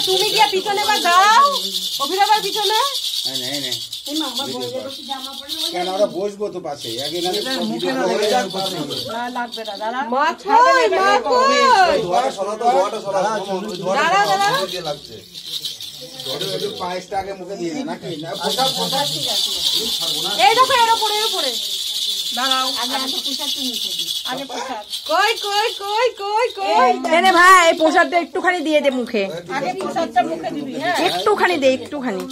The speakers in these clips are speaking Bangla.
তুমি গিয়ে পিছনে বা দাঁড়াও, অভিনবার পিছনে। কেন আমরা বসবো তো পাশে, লাগবে না দাঁড়া। পায়েসটা আগে মুখে দিয়ে নাকি এই দেখো এর উপরে উপরে দাঁড়াও। আগে প্রসাদ কই কই কই কই কই নে ভাই, প্রসাদটা একটুখানি দিয়ে দে মুখে। আগে প্রসাদটা মুখে দিবি। হ্যাঁ একটুখানি দে, একটুখানি।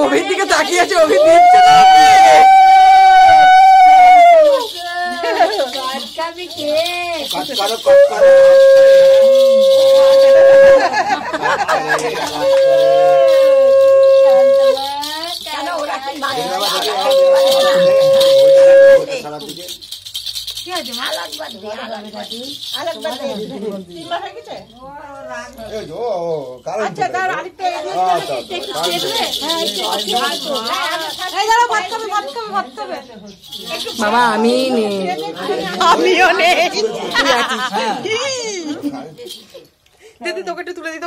অভির দিকে তাকিয়ে আছে, অভির দিচ্ছে না। বাবা আমি নেই, আমিও নেই। দিদি তোকে একটু তুলে দিতে।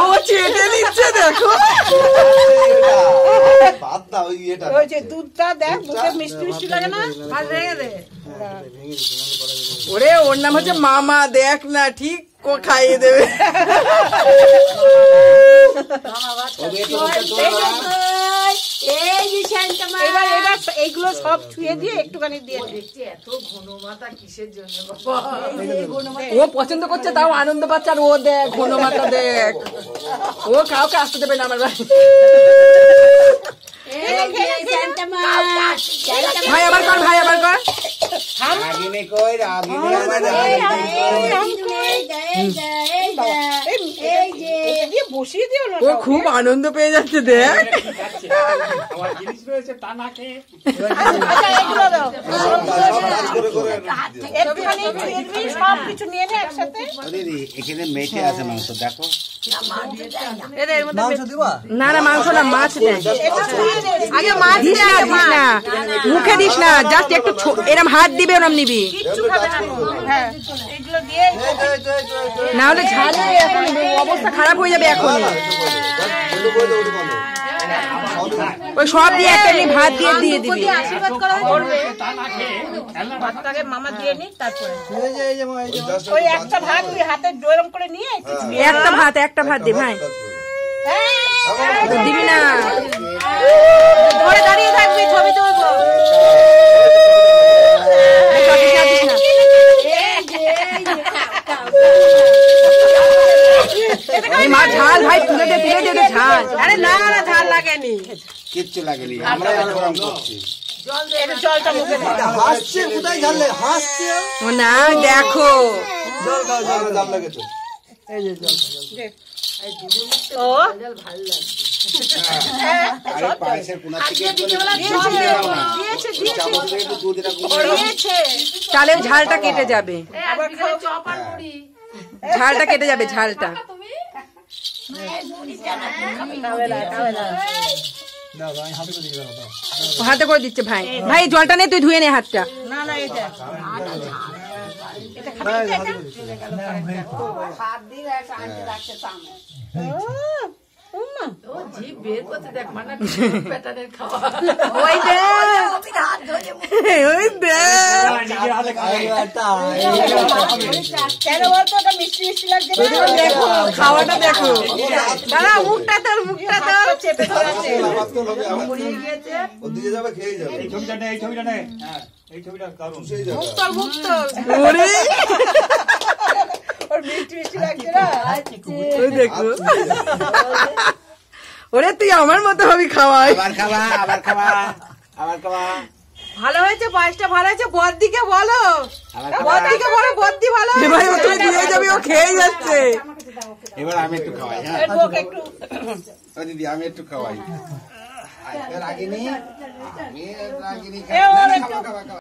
ও চেটে নিচ্ছে দেখো। দুধটা দেখ, মিষ্টি মিষ্টি লাগে না? ওরে ওর নাম হচ্ছে মামা, দেখ না ঠিক খাইয়ে দেবে। এইগুলো সব ছুঁয়ে দিয়ে একটুখানি দিয়ে দিচ্ছি। এত ঘন মাথা কিসের জন্য? ও পছন্দ করছে, তাও আনন্দ পাচ্ছে। আর ও দেখ ঘন মাথা দেখ, ও কাউকে আসতে দেবে না আমার বাড়ি। ভাই আবার কর, ভাই আবার কর। ও খুব আনন্দ পেয়ে যাচ্ছে দেখ। সবকিছু নিয়ে নে একসাথে। এখানে মেখে আছে মাংস, দেখো। না না মাংস না, মাছ দে। আগে মাছ দিস না, মুখে দিস না, জাস্ট একটু এরম হাত দিবে, ওরম নিবি। না হলে ঝালে এখন অবস্থা খারাপ হয়ে যাবে। এখন ওই সব দিয়ে একটা ভাত দিয়ে দিয়ে দিবি। আশীর্বাদ করা ভাতটাকে মামা দিয়ে নি, তারপরে ওই একটা ভাত তুই হাতে ডোরম করে নিয়ে একটা ভাত দে ভাই। দিবি না, ধরে দাঁড়িয়ে থাকবি, ছবি তুলবো। মা ঝাল ভাই তুলে দে, তুলে দে ঝাল। আরে না না ঝাল লাগেনি, কিচ্ছু লাগেনি, আমরা গরম করছি। জলটা মুখে হাসছে, কোথায় ঝাল হাসছে না দেখো। জল খাও, জল ঝাল লাগে তো। এই যে জল ও ভালো লাগছে। আরে পায়েসের কোণা থেকে চালের ঝালটা কেটে যাবে, ঝালটা কেটে যাবে, ঝালটা। হাতে করে দিচ্ছে ভাই। ভাই জলটা নেই, তুই ধুয়ে নে হাতটা। না না এটা খাওয়াটা দেখো। দাঁড়া, মুখটা তোর, মুখটা তোর চেপে ধরেছে। ওদিকে যাবে, খেয়ে যাবে। এই ছবিটা নে, এই ছবিটা নে। এই ছবিটা দারুণ। সেই জায়গা। মুক্তল মুক্তল ওরে ওর মিষ্টি মিষ্টি লাগছে না ওই দেখো ওরে তুই আমার মতো হবি খাওয়াই আবার খাওয়া, আবার খাওয়া, আবার খাওয়া, ভালো হয়েছে পায়েসটা ভালো হয়েছে বড়দিকে বলো আবার খাওয়া। বড়দিকে বলো বড়দি ভালো এবার ও তুই দিয়ে যাবি ও খেয়ে যাচ্ছে এবার আমি একটু খাওয়াই, হ্যাঁ একটু ও দিদি আমি একটু খাওয়াই। রাগিনী, আমি রাগিনী এ ওর খাওয়া, একটু- খাওয়া, খাওয়া।